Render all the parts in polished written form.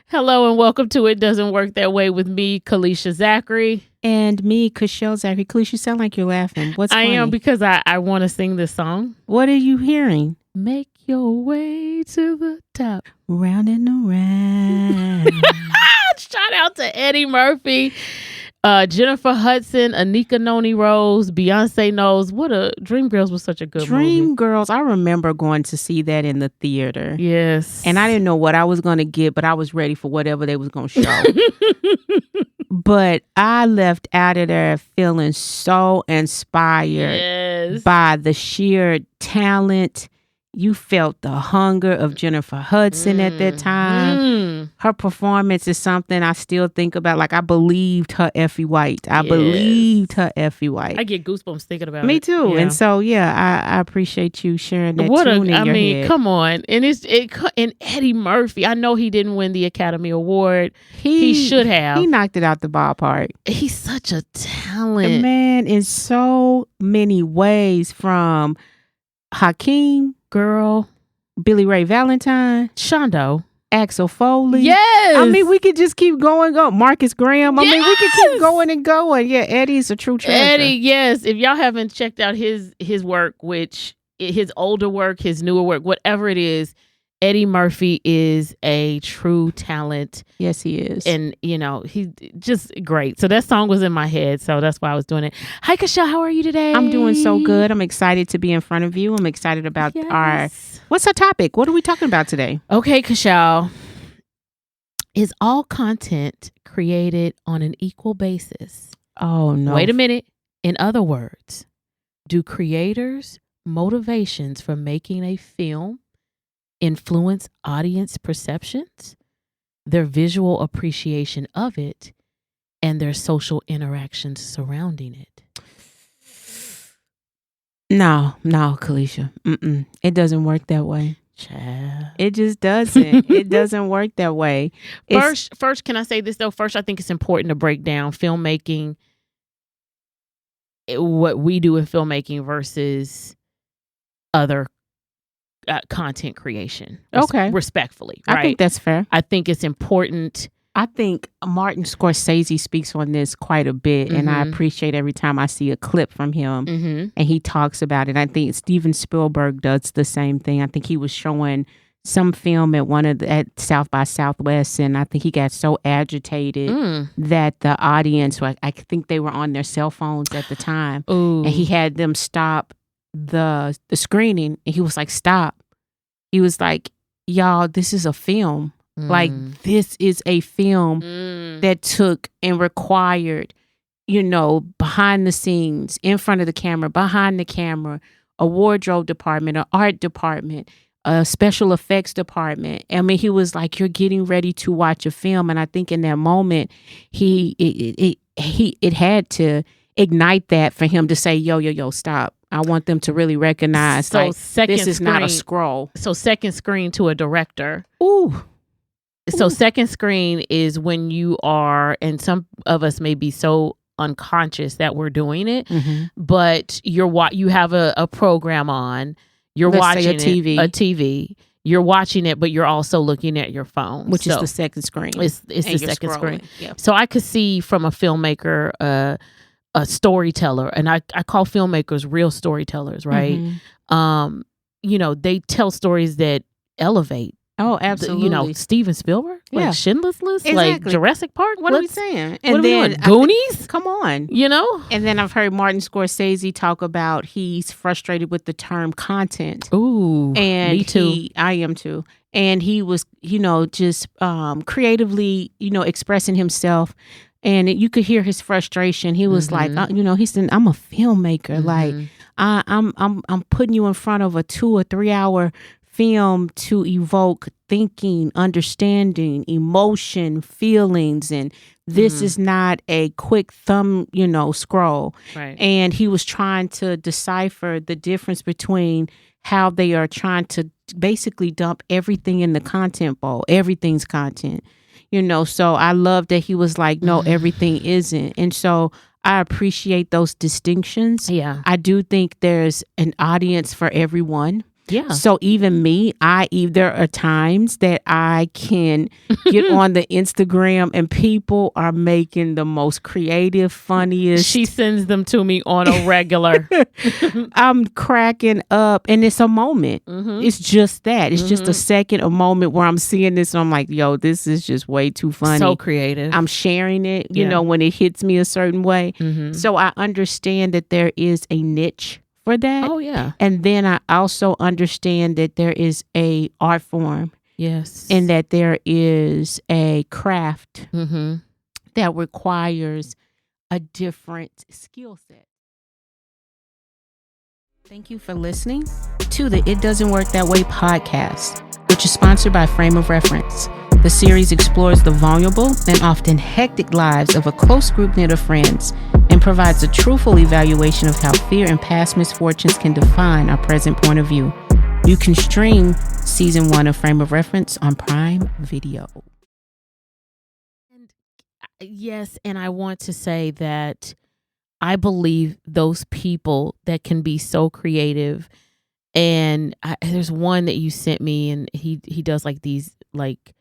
Hello and welcome to It Doesn't Work That Way with me, Kalisha Zachery. And me, Kachelle, Zachery. Kalisha, you sound like you're laughing. What's I funny? am because I want to sing this song. What are you hearing? Make your way to the top. Round and around. Shout out to Eddie Murphy, Jennifer Hudson, Anika Noni Rose, Beyonce Knows. Dreamgirls was such a good movie. Dreamgirls. I remember going to see that in the theater. Yes. And I didn't know what I was going to get, but I was ready for whatever they was going to show. But I left out of there feeling so inspired by the sheer talent. You felt the hunger of Jennifer Hudson at that time. Her performance is something I still think about. Like, I believed her Effie White. I believed her Effie White. I get goosebumps thinking about it. Me too. Yeah. And so, I appreciate you sharing that tune in your head. Come on. And and Eddie Murphy, I know he didn't win the Academy Award. He should have. He knocked it out the ballpark. He's such a talent. The man, in so many ways, from Hakeem, girl, Billy Ray Valentine, Shondo, Axel Foley. Yes. I mean, we could just keep going. Marcus Graham. I mean, we could keep going and going. Yeah, Eddie's a true treasure. Eddie, yes. If y'all haven't checked out his work, which his older work, his newer work, whatever it is, Eddie Murphy is a true talent. Yes, he is. And, he's just great. So that song was in my head. So that's why I was doing it. Hi, Kachelle. How are you today? I'm doing so good. I'm excited to be in front of you. I'm excited about what's our topic? What are we talking about today? Okay, Kachelle. Is all content created on an equal basis? Oh, no. Wait a minute. In other words, do creators' motivations for making a film influence audience perceptions, their visual appreciation of it, and their social interactions surrounding it? No, Kalisha. It doesn't work that way. Child. It just doesn't. It doesn't work that way. First, can I say this though? First, I think it's important to break down filmmaking, what we do in filmmaking versus other content creation. Okay. Respectfully. Right? I think that's fair. I think it's important. I think Martin Scorsese speaks on this quite a bit, and I appreciate every time I see a clip from him and he talks about it. I think Steven Spielberg does the same thing. I think he was showing some film at South by Southwest, and I think he got so agitated that the audience, I think they were on their cell phones at the time, and he had them stop the screening, and he was like, stop. He was like, y'all, this is a film. Like, this is a film that took and required, behind the scenes, in front of the camera, behind the camera, a wardrobe department, an art department, a special effects department. I mean, he was like, you're getting ready to watch a film. And I think in that moment, it had to ignite that for him to say, yo, stop. I want them to really recognize this is not a scroll. So second screen to a director. Ooh. So second screen is when you are, and some of us may be so unconscious that we're doing it, but you have a program on, Let's watching say a TV. You're watching it, but you're also looking at your phone, which is the second screen. It's the second screen. Yep. So I could see from a filmmaker, a storyteller, and I call filmmakers real storytellers, right? They tell stories that elevate. Oh, absolutely. Steven Spielberg, yeah. Like Schindler's List, exactly. Like Jurassic Park. What are we saying? And then Goonies. Come on, And then I've heard Martin Scorsese talk about he's frustrated with the term content. Ooh, and me too. I am too. And he was, just creatively, expressing himself. And you could hear his frustration. He was like, he said, "I'm a filmmaker. Like, I'm putting you in front of a 2 or 3 hour film to evoke thinking, understanding, emotion, feelings, and this is not a quick thumb, scroll." Right. And he was trying to decipher the difference between how they are trying to basically dump everything in the content bowl. Everything's content. So I love that he was like, no, everything isn't. And so I appreciate those distinctions. Yeah. I do think there's an audience for everyone. Yeah. So even me, there are times that I can get on the Instagram and people are making the most creative, funniest. She sends them to me on a regular. I'm cracking up, and it's a moment. It's just that. It's just a second, a moment where I'm seeing this and I'm like, yo, this is just way too funny. So creative. I'm sharing it, you know, when it hits me a certain way. So I understand that there is a niche for that. Oh, yeah. And then I also understand that there is a art form. Yes. And that there is a craft that requires a different skill set. Thank you for listening to the It Doesn't Work That Way podcast, which is sponsored by Frame of Reference. The series explores the vulnerable and often hectic lives of a close group knit of friends and provides a truthful evaluation of how fear and past misfortunes can define our present point of view. You can stream season 1 of Frame of Reference on Prime Video. And yes, and I want to say that I believe those people that can be so creative, and there's one that you sent me, and he does like these like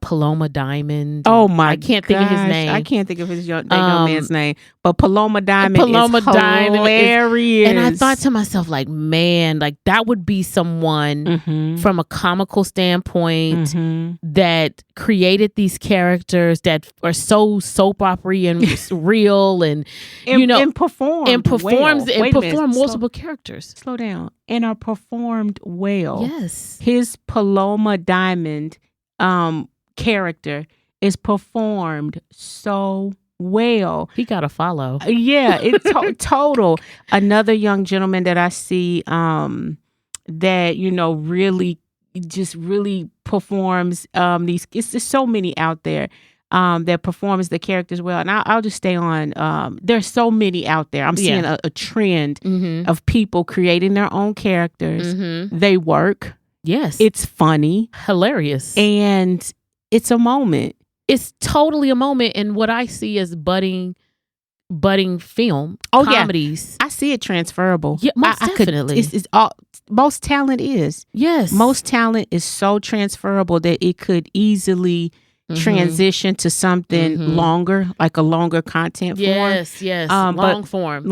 Paloma Diamond. Oh my! I can't think of his name. I can't think of his young man's name. But Paloma Diamond is hilarious. And I thought to myself, like, man, like that would be someone from a comical standpoint that created these characters that are so soap opera and real, and you know, and performs multiple characters. Slow down. And are performed well. Yes, his Paloma Diamond character is performed so well. He got a follow. Yeah, it's total. Another young gentleman that I see that, you know, really performs these. It's just so many out there that performs the characters well. And I'll just stay on. There's so many out there. I'm seeing a trend of people creating their own characters. They work. Yes. It's funny. Hilarious. And it's a moment. It's totally a moment in what I see as budding film comedies. Yeah. I see it transferable. Yeah, most definitely. It's all, most talent is. Yes. Most talent is so transferable that it could easily transition to something longer, like a longer content form. Yes. Long form.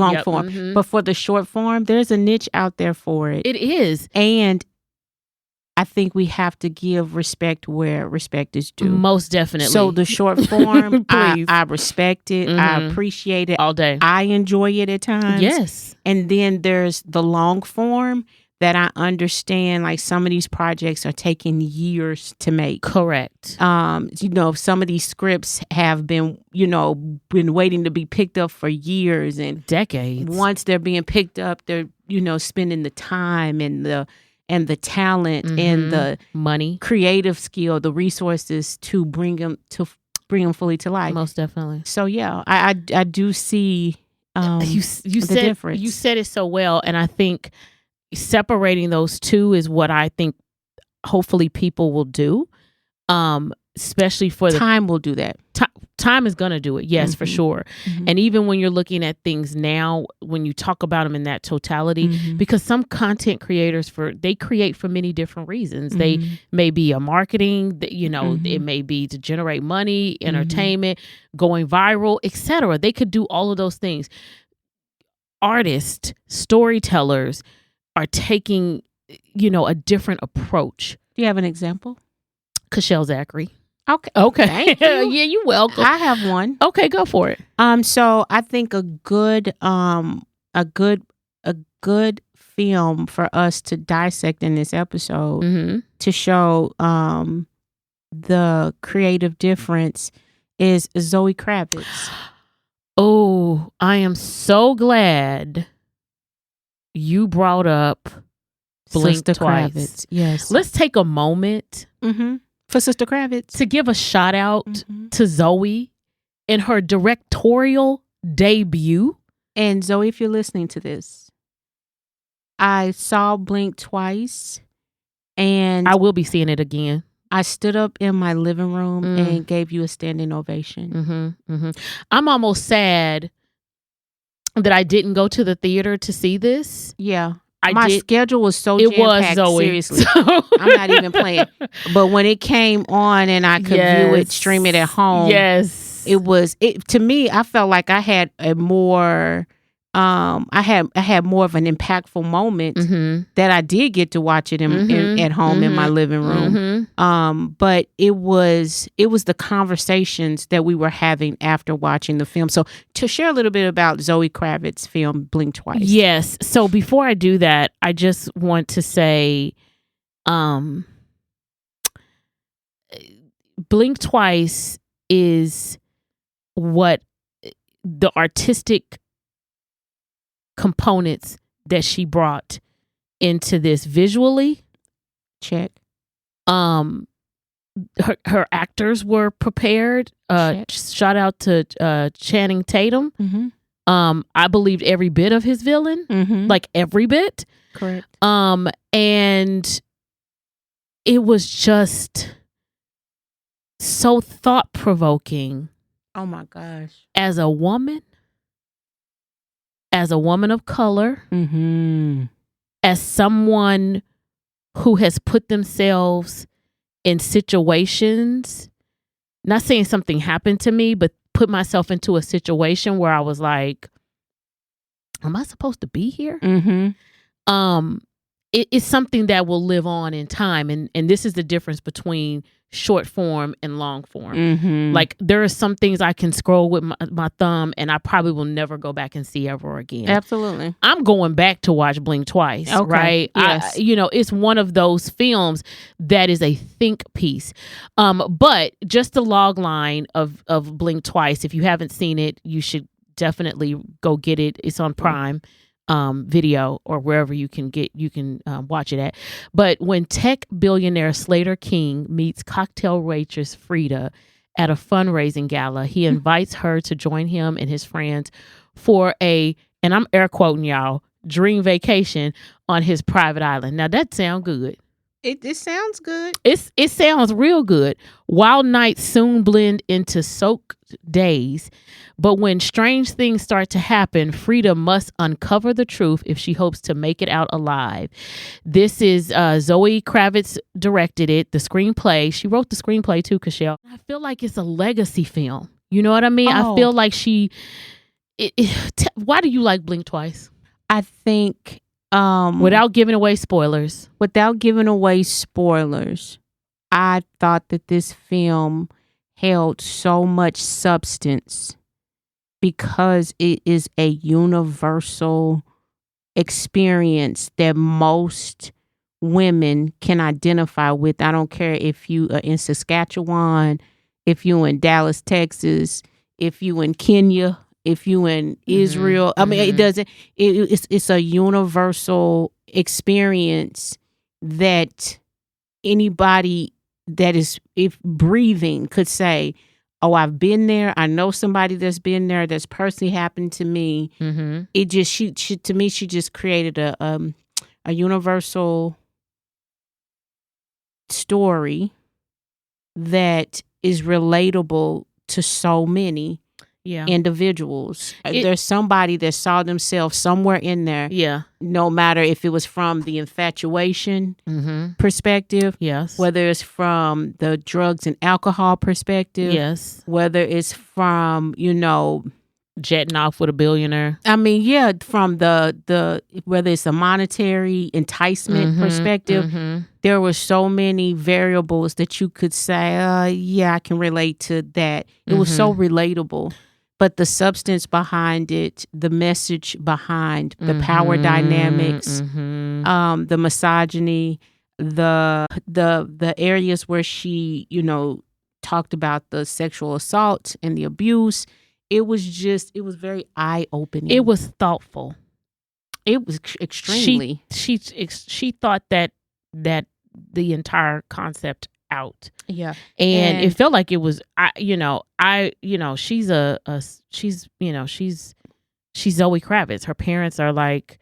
But for the short form, there's a niche out there for it. It is. And I think we have to give respect where respect is due. Most definitely. So the short form, I respect it. I appreciate it. All day. I enjoy it at times. Yes. And then there's the long form that I understand, like some of these projects are taking years to make. Correct. You know, some of these scripts have been waiting to be picked up for years and decades. Once they're being picked up, they're, spending the time and the talent and the money, creative skill, the resources to bring them fully to life. Most definitely. So yeah, I do see you the said difference. You said it so well, and I think separating those two is what I think hopefully people will do. Especially for time will do that. Time is going to do it. Yes, for sure. And even when you're looking at things now, when you talk about them in that totality, because some content creators they create for many different reasons. They may be a marketing, it may be to generate money, entertainment, going viral, etc. They could do all of those things. Artists, storytellers are taking, a different approach. Do you have an example? Kachelle, Zachery. Okay. Thank you. Yeah, you're welcome. I have one. Okay, go for it. So I think a good film for us to dissect in this episode to show the creative difference is Zoe Kravitz. Oh, I am so glad you brought up Blink Sister Twice. Kravitz. Yes. Let's take a moment for Sister Kravitz to give a shout out to Zoe in her directorial debut. And Zoe, if you're listening to this, I saw Blink twice, and I will be seeing it again. I stood up in my living room and gave you a standing ovation. I'm almost sad that I didn't go to the theater to see this. Yeah. My schedule was so it was jam-packed, Zoe. seriously. I'm not even playing. But when it came on and I could view it, stream it at home. Yes. It to me, I felt like I had a more I had more of an impactful moment that I did get to watch it at home in my living room. But it was the conversations that we were having after watching the film. So to share a little bit about Zoe Kravitz's film Blink Twice. Yes. So before I do that, I just want to say Blink Twice is what the artistic components that she brought into this visually. Check. Her actors were prepared. Shout out to Channing Tatum. I believed every bit of his villain, like every bit. Correct. And it was just so thought-provoking. Oh my gosh. As a woman of color, as someone who has put themselves in situations, not saying something happened to me, but put myself into a situation where I was like, am I supposed to be here? It's something that will live on in time. And this is the difference between short form and long form. Like there are some things I can scroll with my thumb and I probably will never go back and see ever again. Absolutely. I'm going back to watch Blink Twice, right? Yes. It's one of those films that is a think piece. But just the log line of Blink Twice, if you haven't seen it, you should definitely go get it. It's on Prime Video or wherever you can watch it at. But when tech billionaire Slater King meets cocktail waitress Frida at a fundraising gala, he invites her to join him and his friends for and I'm air quoting y'all, dream vacation on his private island. Now that sounds good. It sounds good. It sounds real good. Wild nights soon blend into soaked days, but when strange things start to happen, Frida must uncover the truth if she hopes to make it out alive. This is Zoe Kravitz directed it. The screenplay, she wrote the screenplay too, Kachelle. I feel like it's a legacy film. You know what I mean? I feel like why do you like Blink Twice? I think without giving away spoilers, I thought that this film held so much substance because it is a universal experience that most women can identify with. I don't care if you are in Saskatchewan, if you in Dallas, Texas, if you in Kenya, if you in Israel. I mean, it's a universal experience that anybody that is breathing could say, oh, I've been there. I know somebody that's been there. That's personally happened to me. It just, she to me, she just created a universal story that is relatable to so many individuals. There's somebody that saw themselves somewhere in there. Yeah. No matter if it was from the infatuation perspective. Yes. Whether it's from the drugs and alcohol perspective. Yes. Whether it's from, jetting off with a billionaire. I mean, yeah, from the whether it's a monetary enticement perspective, there were so many variables that you could say, yeah, I can relate to that. It was so relatable. But the substance behind it, the message behind the power dynamics, the misogyny, the areas where she, talked about the sexual assault and the abuse. It was very eye-opening. It was thoughtful. It was extremely. She thought that the entire concept out. Yeah. And it felt like it was she's she's Zoe Kravitz. Her parents are like,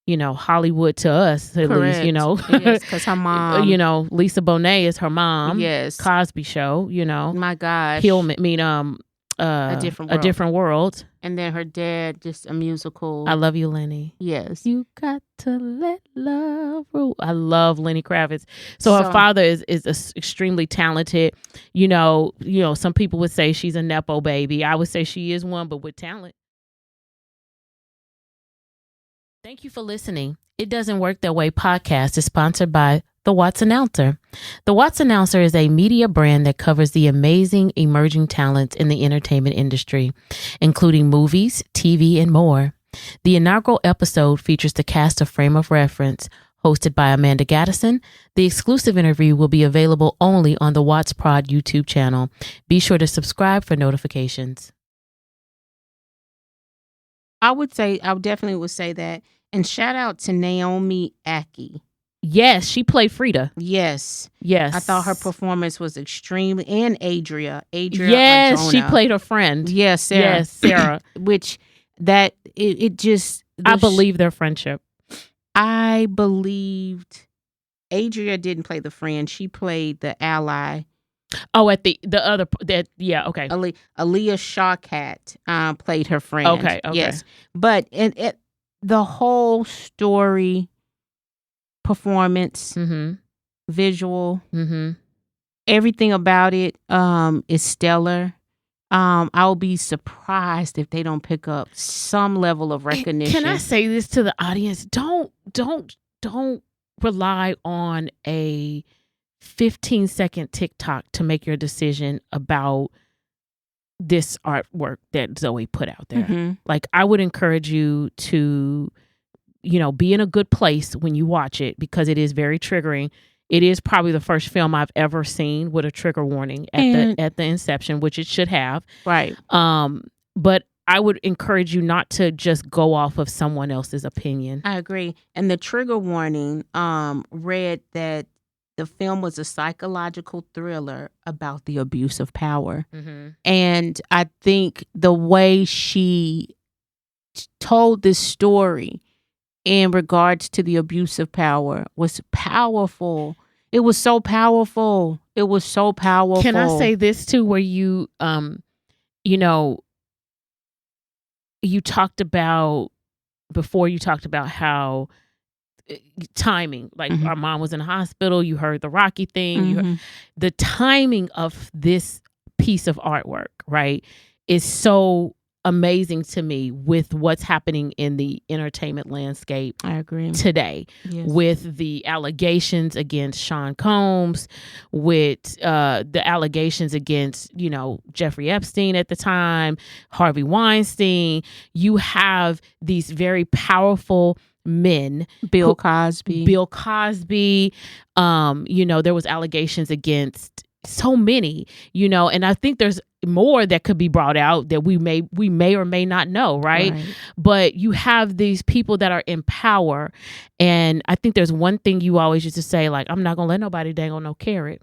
Hollywood to us, at least, Yes, because her mom, Lisa Bonet is her mom. Yes. Cosby Show, My gosh. Hillman, A Different World. And then her dad, just a musical. I Love You, Lenny. Yes. You got to let love rule. I love Lenny Kravitz. So her father is extremely talented. Some people would say she's a Nepo baby. I would say she is one, but with talent. Thank you for listening. It Doesn't Work That Way podcast is sponsored by the WATZS Announcer. The WATZS Announcer is a media brand that covers the amazing emerging talents in the entertainment industry, including movies, TV, and more. The inaugural episode features the cast of Frame of Reference, hosted by Amanda Gaddison. The exclusive interview will be available only on the WATZS Prod YouTube channel. Be sure to subscribe for notifications. I definitely would say that. And shout out to Naomi Aki. Yes, she played Frida. Yes. I thought her performance was extremely, and Adria yes, Arjona. She played her friend. Yes, Sarah. Yes, Sarah. Which that it just I believe their friendship. I believed Adria didn't play the friend. She played the ally. Oh, at the other okay. Aaliyah Shawkat played her friend. Okay. Yes, but the whole story, performance, visual, everything about it is stellar. I'll be surprised if they don't pick up some level of recognition. Can I say this to the audience? Don't rely on a 15-second TikTok to make your decision about this artwork that Zoe put out there. Like, I would encourage you to, be in a good place when you watch it, because it is very triggering. It is probably the first film I've ever seen with a trigger warning at the inception, which it should have. Right. But I would encourage you not to just go off of someone else's opinion. I agree. And the trigger warning read that the film was a psychological thriller about the abuse of power. And I think the way she told this story in regards to the abuse of power was powerful. It was so powerful. Can I say this too, where you talked about how timing, like our mom was in the hospital, you heard the Rocky thing, you heard, the timing of this piece of artwork, right, is so amazing to me with what's happening in the entertainment landscape. I agree. Today, with the allegations against Sean Combs, with the allegations against, Jeffrey Epstein at the time, Harvey Weinstein. You have these very powerful men. Bill Cosby. There was allegations against so many, and I think there's more that could be brought out that we may or may not know, right? But you have these people that are in power, and I think there's one thing you always used to say, like, I'm not gonna let nobody dangle no carrot.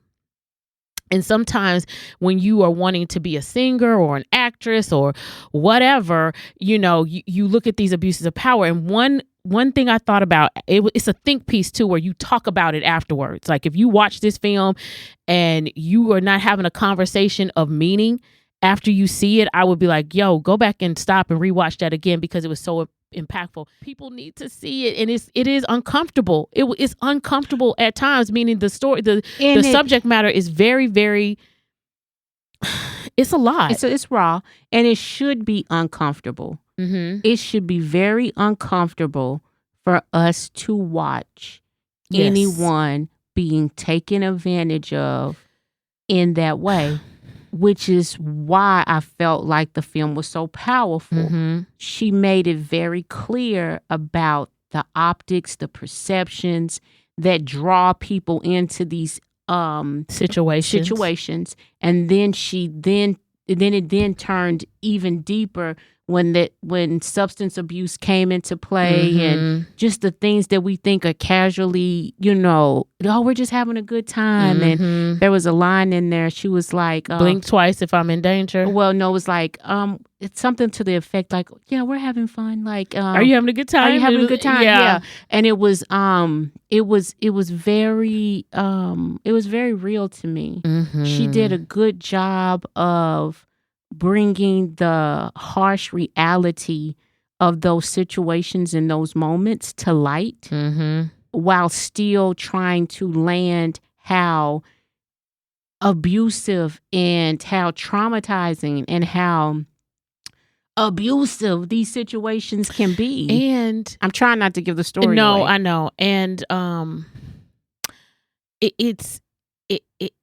And sometimes when you are wanting to be a singer or an actress or whatever, you look at these abuses of power. And one thing I thought about, it's a think piece too, where you talk about it afterwards. Like, if you watch this film and you are not having a conversation of meaning after you see it, I would be like, yo, go back and stop and rewatch that again, because it was so impactful. People need to see it, and it is uncomfortable. It's uncomfortable at times, meaning the story, the subject matter is very, very. It's a lot. It's raw, and it should be uncomfortable. It should be very uncomfortable for us to watch anyone being taken advantage of in that way, which is why I felt like the film was so powerful. She made it very clear about the optics, the perceptions that draw people into these situations. And then it turned even deeper when substance abuse came into play, and just the things that we think are casually, we're just having a good time. And there was a line in there. She was like, blink twice if I'm in danger. Well, no, it was like, it's something to the effect like, yeah, we're having fun. Like, are you having a good time? Are you having a good time? Yeah. And it was very real to me. She did a good job of bringing the harsh reality of those situations and those moments to light, while still trying to land how abusive and how traumatizing and how abusive these situations can be. And I'm trying not to give the story no, away. I know. And it's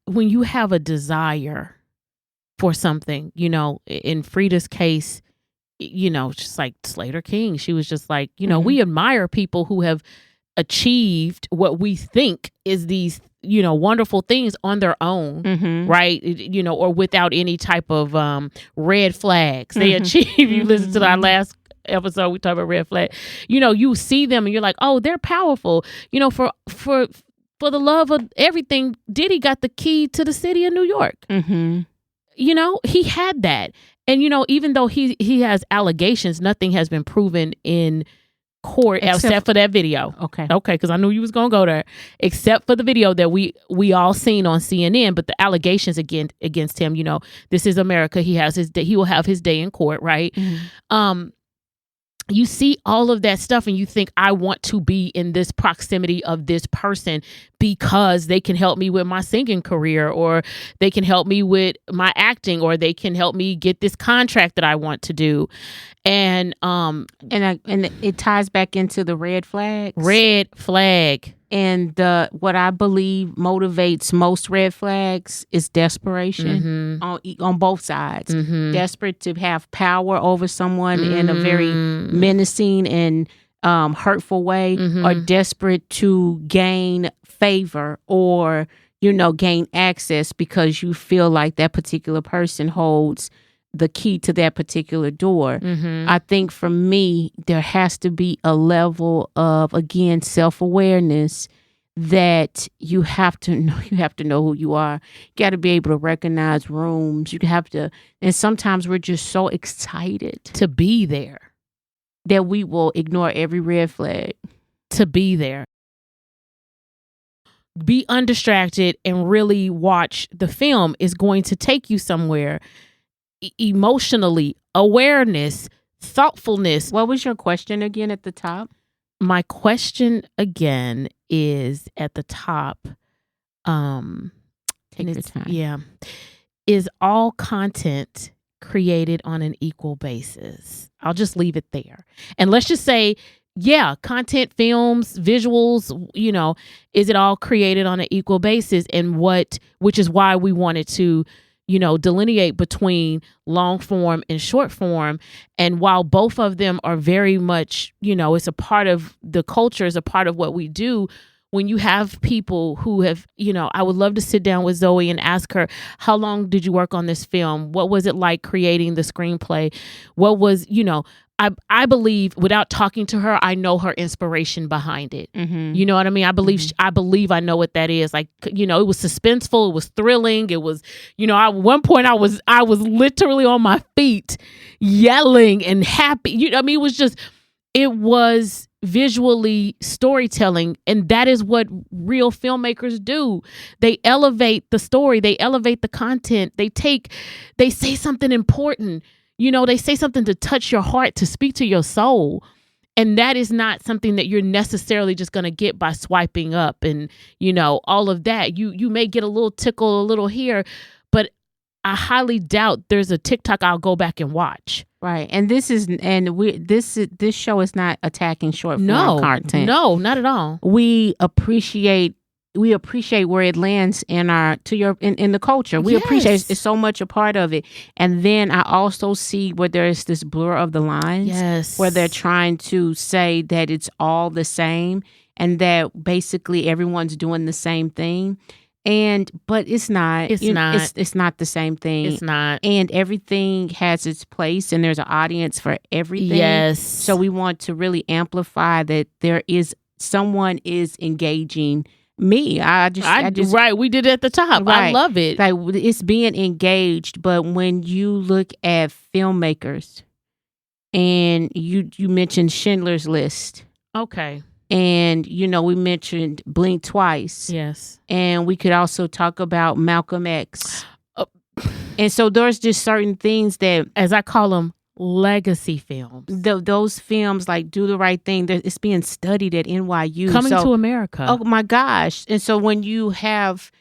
when you have a desire for something, you know, in Frida's case, you know, just like Slater King, she was just like, you know, we admire people who have achieved what we think is these, you know, wonderful things on their own, right? You know, or without any type of red flags. They achieve. You listen to our last episode, we talked about red flag. You know, you see them and you're like, oh, they're powerful. You know, for the love of everything, Diddy got the key to the city of New York. You know, he had that. And, you know, even though he has allegations, nothing has been proven in court except for that video. Okay, because I knew you was gonna go there. Except for the video that we all seen on CNN, but the allegations against him, you know, this is America. He will have his day in court, right? You see all of that stuff and you think, I want to be in this proximity of this person because they can help me with my singing career, or they can help me with my acting, or they can help me get this contract that I want to do. And it ties back into the red flags. Red flag. And what I believe motivates most red flags is desperation on both sides. Desperate to have power over someone in a very menacing and hurtful way, or desperate to gain favor or, you know, gain access because you feel like that particular person holds the key to that particular door. I think for me, there has to be a level of, again, self-awareness that you have to know who you are. You got to be able to recognize rooms. You have to, and sometimes we're just so excited to be there that we will ignore every red flag. To be there. Be undistracted and really watch the film is going to take you somewhere. Emotionally, awareness, thoughtfulness. What was your question again at the top? My question again is at the top. Take your time. Yeah. Is all content created on an equal basis? I'll just leave it there. And let's just say, yeah, content, films, visuals, you know, is it all created on an equal basis? And which is why we wanted to, you know, delineate between long form and short form. And while both of them are very much, you know, it's a part of the culture, is a part of what we do. When you have people who have, you know, I would love to sit down with Zoe and ask her, how long did you work on this film? What was it like creating the screenplay? What was, you know, I believe, without talking to her, I know her inspiration behind it. You know what I mean? I believe I know what that is. Like, you know, it was suspenseful. It was thrilling. It was, you know, at one point I was literally on my feet yelling and happy. You know, I mean, it was visually storytelling. And that is what real filmmakers do. They elevate the story. They elevate the content. They say something important. You know, they say something to touch your heart, to speak to your soul. And that is not something that you're necessarily just going to get by swiping up and, you know, all of that. You may get a little tickle a little here, but I highly doubt there's a TikTok I'll go back and watch. Right. And this show is not attacking short form content. No, not at all. We appreciate where it lands in the culture. We appreciate it's so much a part of it. And then I also see where there is this blur of the lines. Yes. Where they're trying to say that it's all the same and that basically everyone's doing the same thing. But it's not. It's not the same thing. It's not. And everything has its place and there's an audience for everything. Yes. So we want to really amplify that someone is engaging me. I just right. We did it at the top. Right. I love it. Like, it's being engaged. But when you look at filmmakers, and you mentioned Schindler's List, okay, and you know we mentioned Blink Twice, yes, and we could also talk about Malcolm X. And so there's just certain things that, as I call them, legacy films. Those films like Do the Right Thing, it's being studied at NYU. Coming to America. Oh my gosh. And so when you have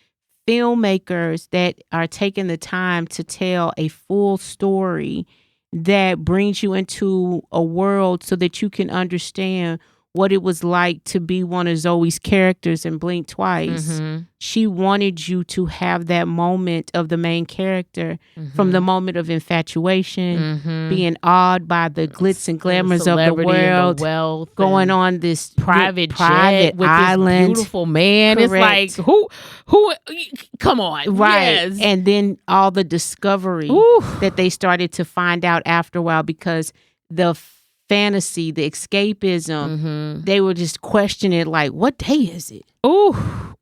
filmmakers that are taking the time to tell a full story that brings you into a world so that you can understand what it was like to be one of Zoe's characters in Blink Twice. She wanted you to have that moment of the main character from the moment of infatuation, being awed by the glitz and glamours of the world, the wealth, going on this private jet with island, this beautiful man. Correct. It's like, who, come on. Right. Yes. And then all the discovery that they started to find out after a while, because the fantasy, the escapism, they were just questioning it like, what day is it? Oh,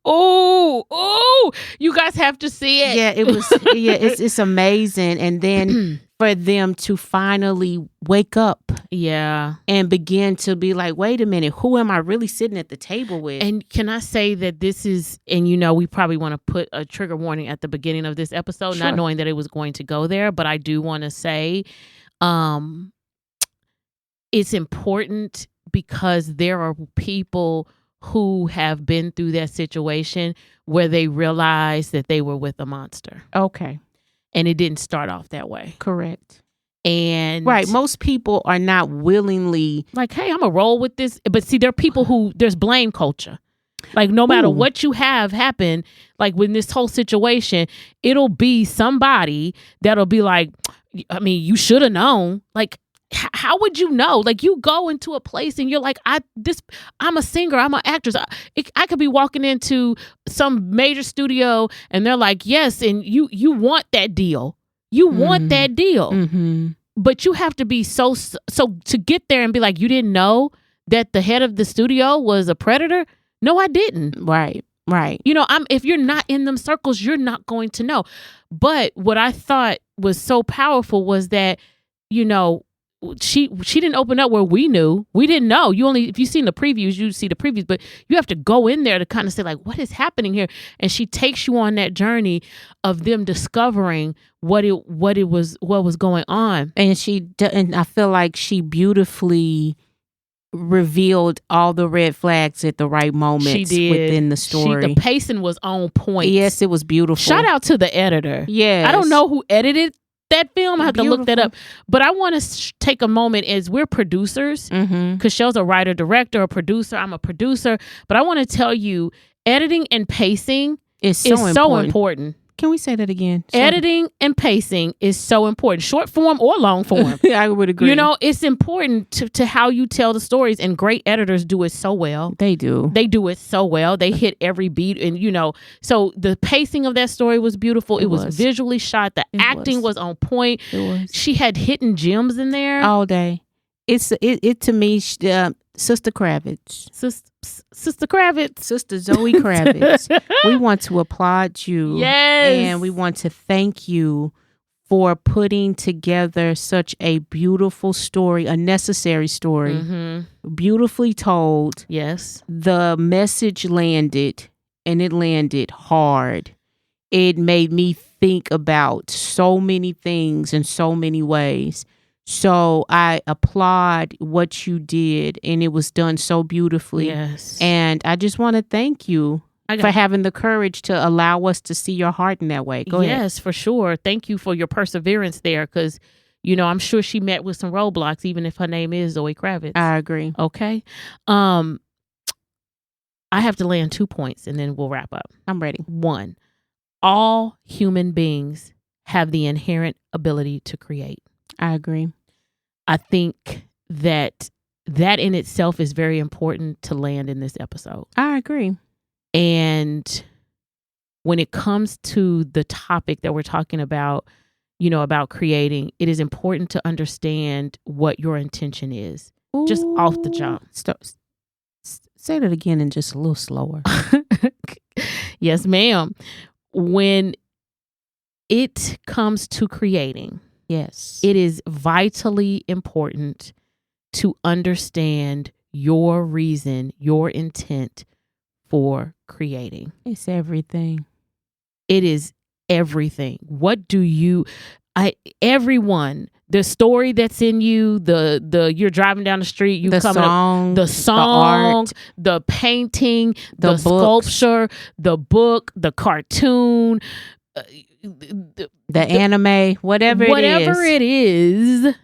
you guys have to see it. Yeah, it was, it's amazing. And then for them to finally wake up. Yeah. And begin to be like, wait a minute, who am I really sitting at the table with? And can I say that this is, and we probably want to put a trigger warning at the beginning of this episode, not knowing that it was going to go there, but I do want to say, it's important because there are people who have been through that situation where they realized that they were with a monster. Okay. And it didn't start off that way. Correct. And right, most people are not willingly like, hey, I'm gonna roll with this. But see, there are people who there's blame culture. Like no matter what you have happen, like with this whole situation, it'll be somebody that'll be like, I mean, you should have known. Like, how would you know? Like you go into a place and you're like, I'm a singer, I'm an actress. I could be walking into some major studio and they're like, yes, and you want that deal. You want that deal. But you have to be so to get there and be like, you didn't know that the head of the studio was a predator? No, I didn't. Right. If you're not in them circles, you're not going to know. But what I thought was so powerful was that, she didn't open up where we knew. We didn't know. If you've seen the previews, you see the previews, but you have to go in there to kind of say like, what is happening here? And she takes you on that journey of them discovering what was going on. And I feel like she beautifully revealed all the red flags at the right moments within the story. The pacing was on point. Yes, it was beautiful. Shout out to the editor. Yes. I don't know who edited that film. I have to look that up. But I want to take a moment as we're producers. Kachelle's a writer, director, a producer. I'm a producer. But I want to tell you, editing and pacing is so important. Can we say that again? Editing and pacing is so important. Short form or long form. I would agree. It's important to how you tell the stories, and great editors do it so well. They do. They do it so well. They hit every beat, and so the pacing of that story was beautiful. It was visually shot. The acting was on point. It was. She had hidden gems in there all day. It to me, Sister Kravitz. Sister Kravitz. Sister Zoe Kravitz. We want to applaud you. Yes. And we want to thank you for putting together such a beautiful story, a necessary story, beautifully told. Yes. The message landed, and it landed hard. It made me think about so many things in so many ways. So I applaud what you did, and it was done so beautifully. Yes. And I just want to thank you for having the courage to allow us to see your heart in that way. Go ahead. Yes, for sure. Thank you for your perseverance there, because, I'm sure she met with some roadblocks, even if her name is Zoe Kravitz. I agree. Okay. I have to land 2 points, and then we'll wrap up. I'm ready. 1, all human beings have the inherent ability to create. I agree. I think that in itself is very important to land in this episode. I agree. And when it comes to the topic that we're talking about, about creating, it is important to understand what your intention is. Ooh. Just off the jump. Say that again and just a little slower. Yes, ma'am. When it comes to creating, yes, it is vitally important to understand your reason, your intent for creating. It's everything. It is everything. What do you, everyone, the story that's in you, the you're driving down the street, you the coming song, up, the song, art, the painting, the books, sculpture, the book, the cartoon, the anime, whatever it is,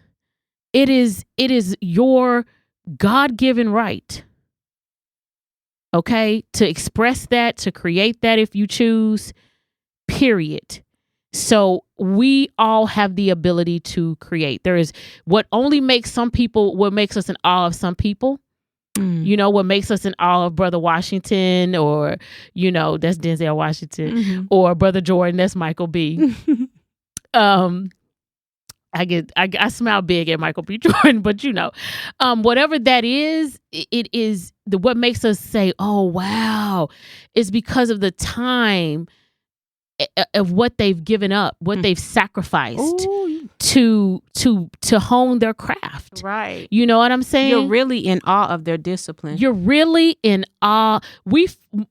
it is your God-given right. Okay, to express that, to create that if you choose. Period. So we all have the ability to create. There is what makes us in awe of some people. You know, what makes us in awe of Brother Washington, or, you know, that's Denzel Washington, or Brother Jordan, that's Michael B. I smile big at Michael B. Jordan, but you know, whatever that is, it is what makes us say, oh, wow, is because of the time of what they've given up, what they've sacrificed to hone their craft. Right. You know what I'm saying? You're really in awe of their discipline. You're really in awe.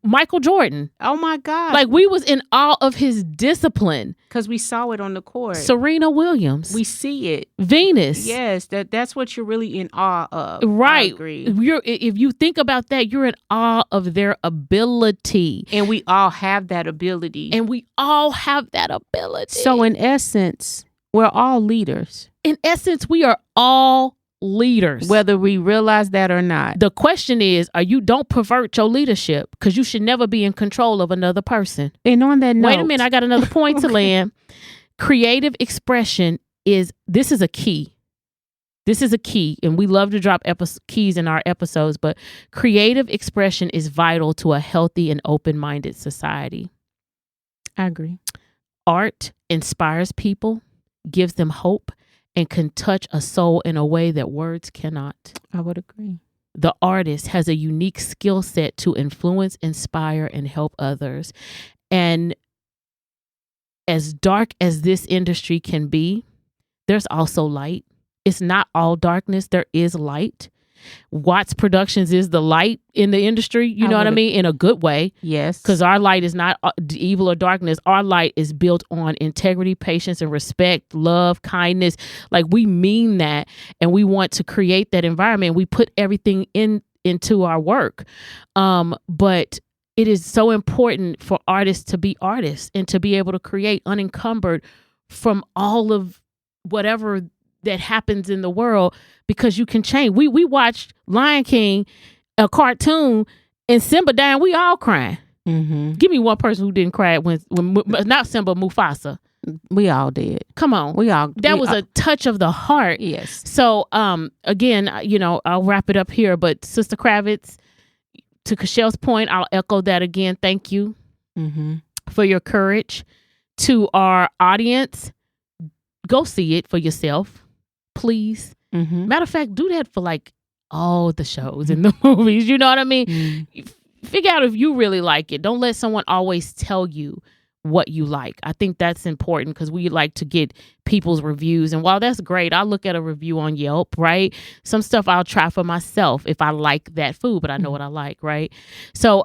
Michael Jordan. Oh my God. Like, we was in awe of his discipline. Because we saw it on the court. Serena Williams. We see it. Venus. Yes, that's what you're really in awe of. Right. I agree. If you think about that, you're in awe of their ability. And we all have that ability. So in essence, we're all leaders. In essence, we are all leaders. Whether we realize that or not. The question is, don't pervert your leadership, because you should never be in control of another person. And on that note. Wait a minute, I got another point to land. Creative expression this is a key. This is a key, and we love to drop keys in our episodes, but creative expression is vital to a healthy and open-minded society. I agree. Art inspires people, gives them hope, and can touch a soul in a way that words cannot. I would agree. The artist has a unique skill set to influence, inspire, and help others. And as dark as this industry can be, there's also light. It's not all darkness. There is light. WATZS Productions is the light in the industry. You know what I mean? In a good way. Yes. Because our light is not evil or darkness. Our light is built on integrity, patience, and respect, love, kindness. Like, we mean that, and we want to create that environment. We put everything into our work. But it is so important for artists to be artists and to be able to create unencumbered from all of whatever that happens in the world, because you can change. We watched Lion King, a cartoon, and Simba dying. We all crying. Give me one person who didn't cry when not Simba, Mufasa. We all did. Come on. That was a touch of the heart. Yes. So again, you know, I'll wrap it up here, but Sister Kravitz, to Kachelle's point, I'll echo that again. Thank you for your courage. To our audience, go see it for yourself, please. Matter of fact, do that for like all the shows and the movies. You know what I mean? Figure out if you really like it. Don't let someone always tell you what you like. I think that's important, because we like to get people's reviews. And while that's great, I'll look at a review on Yelp, right? Some stuff I'll try for myself if I like that food, but I know what I like, right? So,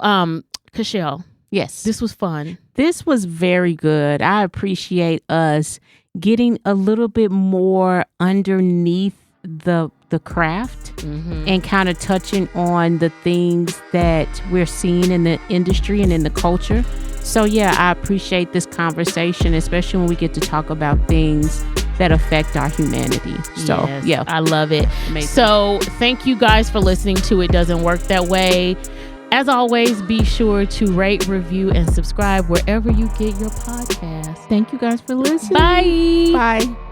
Kachelle. Yes. This was fun. This was very good. I appreciate us getting a little bit more underneath the craft and kind of touching on the things that we're seeing in the industry and in the culture. So yeah, I appreciate this conversation, especially when we get to talk about things that affect our humanity. So yes, yeah, I love it. Amazing. So thank you guys for listening to It Doesn't Work That Way. As always, be sure to rate, review, and subscribe wherever you get your podcast. Thank you guys for listening. Bye. Bye.